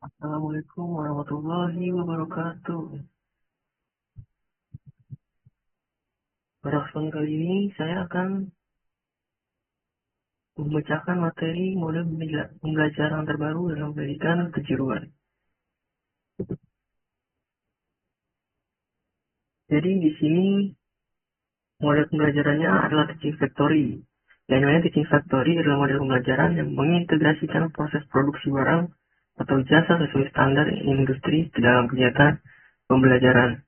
Assalamualaikum warahmatullahi wabarakatuh. Pada kesempatan kali ini saya akan membacakan materi model pembelajaran terbaru dalam pendidikan kejuruan. Jadi di sini model pembelajarannya adalah teaching factory. Yang namanya teaching factory adalah model pembelajaran yang mengintegrasikan proses produksi barang atau jasa sesuai standar industri ke dalam kegiatan pembelajaran.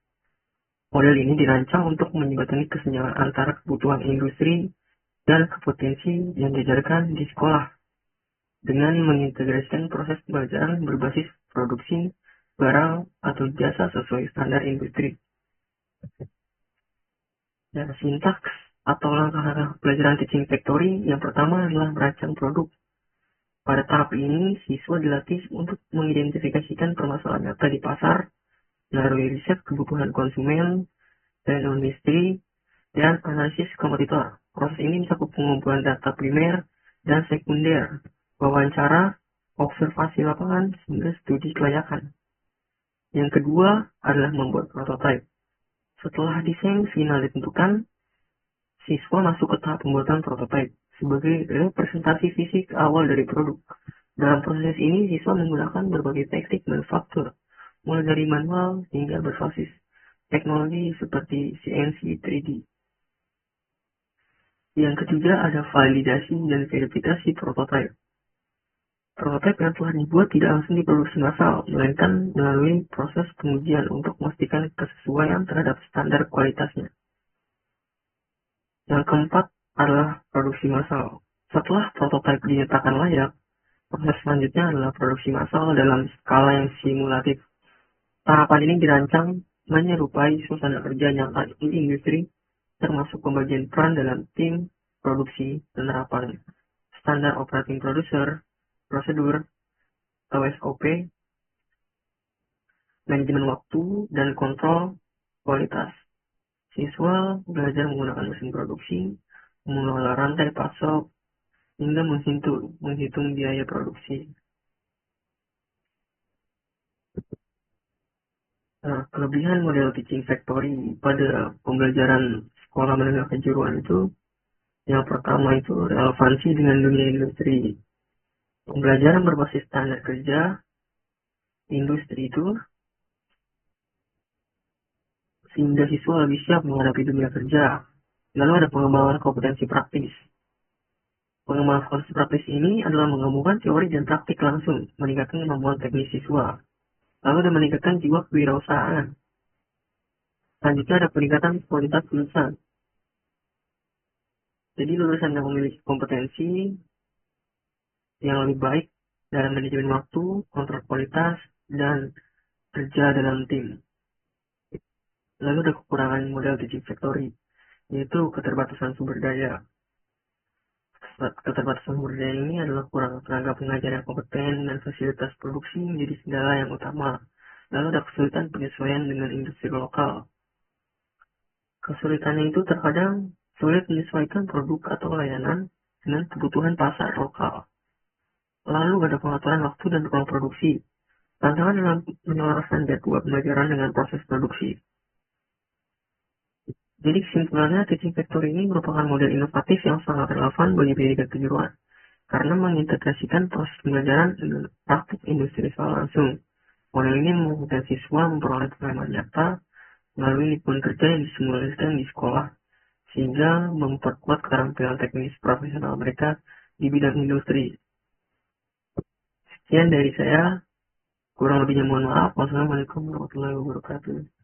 Model ini dirancang untuk menjembatani kesenjangan antara kebutuhan industri dan kompetensi yang diajarkan di sekolah dengan mengintegrasikan proses pembelajaran berbasis produksi barang atau jasa sesuai standar industri. Dan sintaks atau langkah-langkah pelajaran teaching factory yang pertama adalah merancang produk. Pada tahap ini, siswa dilatih untuk mengidentifikasikan permasalahan nyata di pasar melalui riset kebutuhan konsumen dan industri dan analisis kompetitor. Proses ini mencakup pengumpulan data primer dan sekunder, wawancara, observasi lapangan, hingga studi kelayakan. Yang kedua adalah membuat prototipe. Setelah desain final ditentukan, siswa masuk ke tahap pembuatan prototipe sebagai representasi fisik awal dari produk. Dalam proses ini, siswa menggunakan berbagai teknik manufaktur, mulai dari manual hingga berbasis teknologi seperti CNC 3D. Yang ketiga ada validasi dan verifikasi prototipe. Prototipe yang telah dibuat tidak langsung diproduksi massal, melainkan melalui proses pengujian untuk memastikan kesesuaian terhadap standar kualitasnya. Yang keempat adalah produksi massal. Setelah prototipe dinyatakan layak, proses selanjutnya adalah produksi massal dalam skala yang simulatif. Tahapan ini dirancang menyerupai suasana kerja nyata di industri, termasuk pembagian peran dalam tim produksi, penerapan standar operating producer, prosedur, atau SOP, manajemen waktu, dan kontrol kualitas. Siswa belajar menggunakan mesin produksi, mengelola rantai pasok, hingga menghitung biaya produksi. Nah, kelebihan model teaching factory pada pembelajaran sekolah menengah kejuruan itu, yang pertama itu relevansi dengan dunia industri. Pembelajaran berbasis standar kerja industri itu sehingga siswa lebih siap menghadapi dunia kerja. Lalu ada pengembangan kompetensi praktis. Pengembangan kompetensi praktis ini adalah menggabungkan teori dan praktik langsung, meningkatkan kemampuan teknis siswa. Lalu ada meningkatkan jiwa kewirausahaan. Selanjutnya ada peningkatan kualitas lulusan. Jadi lulusan yang memiliki kompetensi yang lebih baik dalam manajemen waktu, kontrol kualitas, dan kerja dalam tim. Lalu ada kekurangan model teaching factory, yaitu keterbatasan sumber daya. Keterbatasan sumber daya ini adalah kurang tenaga pengajar yang kompeten dan fasilitas produksi menjadi kendala yang utama. Lalu ada kesulitan penyesuaian dengan industri lokal. Kesulitannya itu terkadang sulit menyesuaikan produk atau layanan dengan kebutuhan pasar lokal. Lalu ada pengaturan waktu dan ruang produksi. Tantangan dalam menyelaraskan jadwal pembelajaran dengan proses produksi. Jadi kesimpulannya, teaching factory ini merupakan model inovatif yang sangat relevan bagi pendidikan kejuruan karena mengintegrasikan proses pembelajaran dengan praktik industri secara langsung. Model ini memungkinkan siswa memperoleh pengalaman nyata melalui lingkungan kerja yang disimulasikan di sekolah, sehingga memperkuat keterampilan teknis profesional mereka di bidang industri. Sekian dari saya, kurang lebihnya mohon maaf. Wassalamualaikum warahmatullahi wabarakatuh.